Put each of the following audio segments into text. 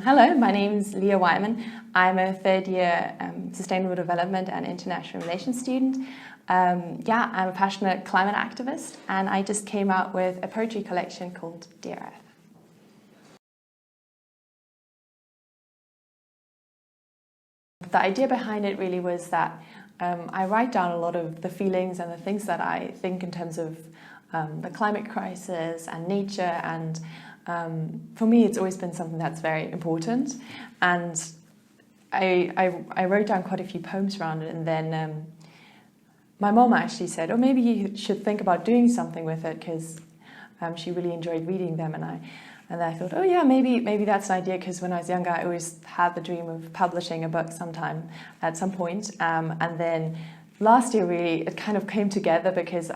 Hello, my name is Lea Weimann. I'm a third-year Sustainable Development and International Relations student. I'm a passionate climate activist, and I just came out with a poetry collection called Dear Earth. The idea behind it really was that I write down a lot of the feelings and the things that I think in terms of the climate crisis and nature, and for me it's always been something that's very important, and I wrote down quite a few poems around it, and then my mom actually said, oh, maybe you should think about doing something with it, because she really enjoyed reading them, and then I thought, oh yeah, maybe that's an idea, because when I was younger I always had the dream of publishing a book at some point, and then last year really it kind of came together, because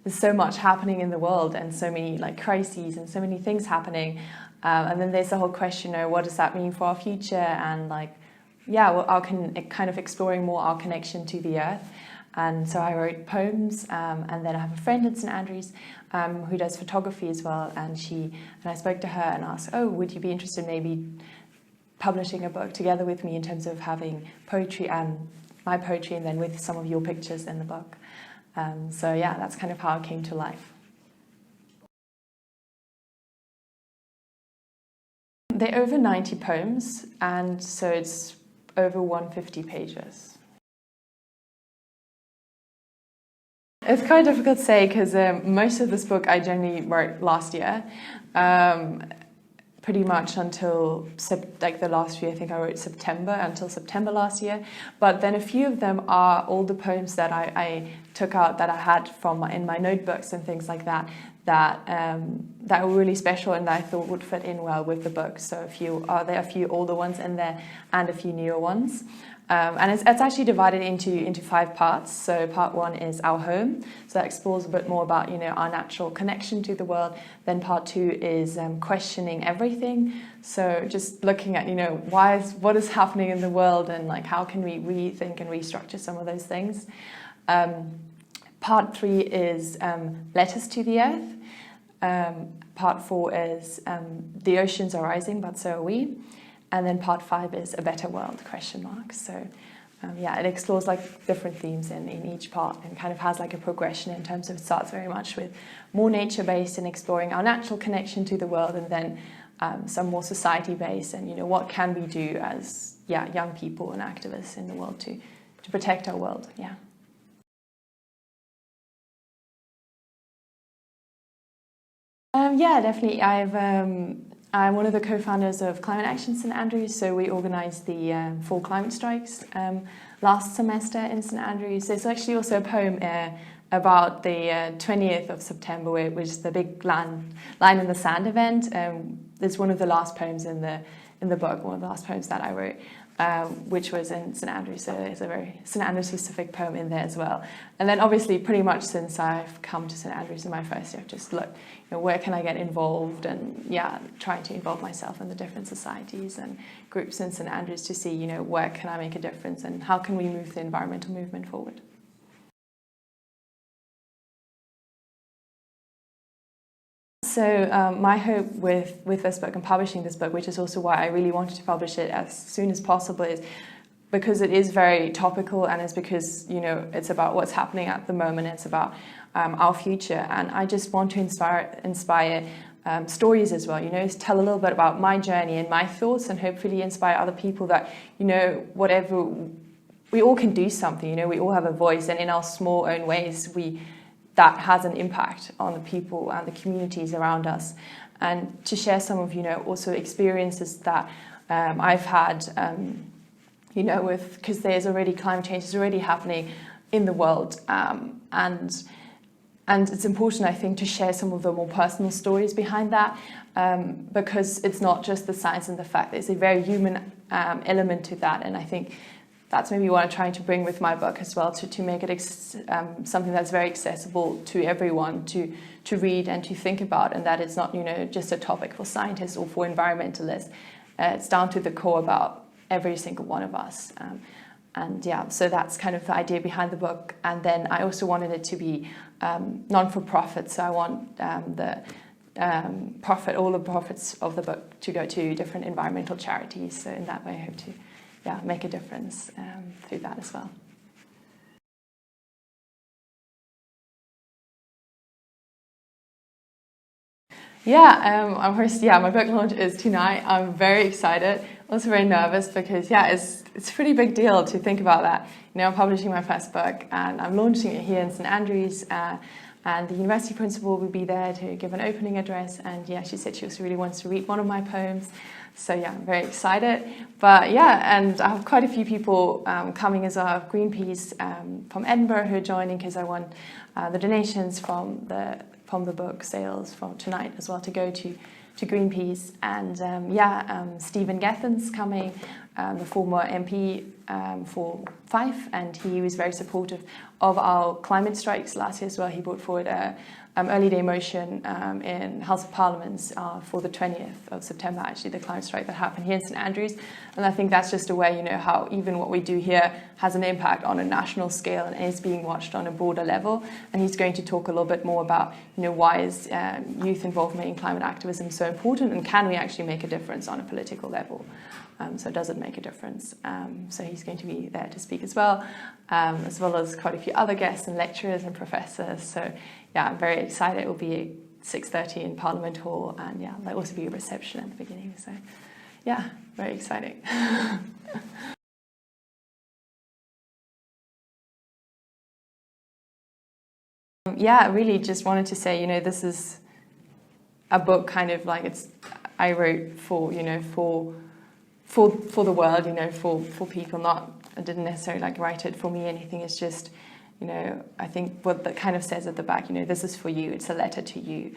there's so much happening in the world, and so many crises and so many things happening, and then there's the whole question of what does that mean for our future, and kind of exploring more our connection to the earth. And so I wrote poems, and then I have a friend in St Andrews who does photography as well, and I spoke to her and asked, oh, would you be interested in maybe publishing a book together with me in terms of having poetry and my poetry, and then with some of your pictures in the book. So yeah, that's kind of how it came to life. They're over 90 poems, and so it's over 150 pages. It's quite difficult to say, because most of this book I generally wrote last year, pretty much until the last few. I think I wrote until September last year. But then a few of them are all the poems that I took out, that I had in my notebooks and things like that were really special, and that I thought would fit in well with the book. So there are a few older ones in there and a few newer ones. And it's actually divided into 5 parts. So part 1 is our home. So that explores a bit more about, our natural connection to the world. Then part 2 is questioning everything. So just looking at, what is happening in the world, and how can we rethink and restructure some of those things. Part 3 is letters to the earth. Part 4 is the oceans are rising, but so are we. And then part 5 is a better world, ? So it explores different themes in each part, and kind of has a progression in terms of, it starts very much with more nature-based and exploring our natural connection to the world, and then some more society-based, and what can we do as young people and activists in the world to protect our world. Definitely. I'm one of the co-founders of Climate Action St Andrews, so we organised the 4 climate strikes last semester in St Andrews. There's actually also a poem about the 20th of September, which is the big line in the sand event. It's one of the last poems in the book, one of the last poems that I wrote, which was in St Andrews. So there's a very St Andrews specific poem in there as well. And then obviously pretty much since I've come to St Andrews in my first year, I've just looked, where can I get involved, and trying to involve myself in the different societies and groups in St Andrews to see, where can I make a difference, and how can we move the environmental movement forward. So my hope with this book and publishing this book, which is also why I really wanted to publish it as soon as possible, is because it is very topical, and it's because it's about what's happening at the moment. It's about our future, and I just want to inspire stories as well. Tell a little bit about my journey and my thoughts, and hopefully inspire other people that whatever, we all can do something. We all have a voice, and in our small own ways that has an impact on the people and the communities around us. And to share some of, also experiences that I've had, because there's already climate change is already happening in the world. And it's important, I think, to share some of the more personal stories behind that, because it's not just the science and the fact. There's a very human element to that. And I think that's maybe what I'm trying to bring with my book as well, to make it something that's very accessible to everyone to read and to think about, and that it's not just a topic for scientists or for environmentalists. It's down to the core about every single one of us. So that's kind of the idea behind the book. And then I also wanted it to be non-for-profit, so I want the all the profits of the book to go to different environmental charities. So in that way, I hope to make a difference through that as well. Of course, my book launch is tonight. I'm very excited, also very nervous because, it's a pretty big deal to think about that. I'm publishing my first book and I'm launching it here in St Andrews, and the university principal will be there to give an opening address, and she said she also really wants to read one of my poems. So I'm very excited. But and I have quite a few people coming as well. Greenpeace from Edinburgh who are joining because I want the donations from the book sales from tonight as well to go to Greenpeace. And Stephen Gethin's coming, the former MP for Fife, and he was very supportive of our climate strikes last year as well. He brought forward a early day motion in House of Parliament for the 20th of September, actually, the climate strike that happened here in St Andrews. And I think that's just a way, how even what we do here has an impact on a national scale and is being watched on a broader level. And he's going to talk a little bit more about, why is youth involvement in climate activism so important, and can we actually make a difference on a political level? So does it make a difference? So he's going to be there to speak as well as quite a few other guests and lecturers and professors. So I'm very excited. It will be at 6:30 in Parliament Hall, and there'll also be a reception at the beginning. So very exciting. I really just wanted to say, this is a book kind of like I wrote for the world, for people. I didn't necessarily write it for me. Anything. It's just, I think what that kind of says at the back, this is for you. It's a letter to you,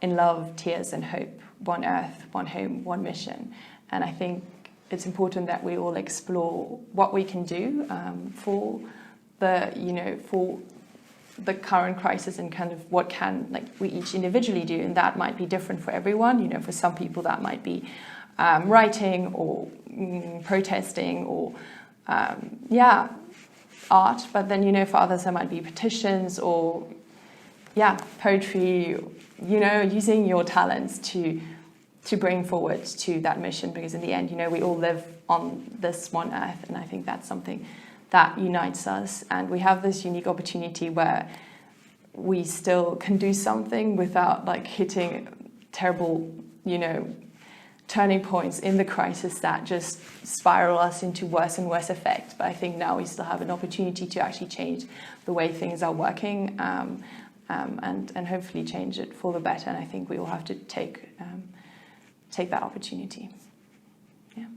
in love, tears, and hope. One earth, one home, one mission. And I think it's important that we all explore what we can do for the current crisis, and kind of what can we each individually do. And that might be different for everyone. For some people that might be writing or protesting or art, but then for others there might be petitions or poetry, using your talents to bring forward to that mission, because in the end we all live on this one earth, and I think that's something that unites us. And we have this unique opportunity where we still can do something without hitting terrible turning points in the crisis that just spiral us into worse and worse effect. But I think now we still have an opportunity to actually change the way things are working, and hopefully change it for the better. And I think we all have to take that opportunity. Yeah.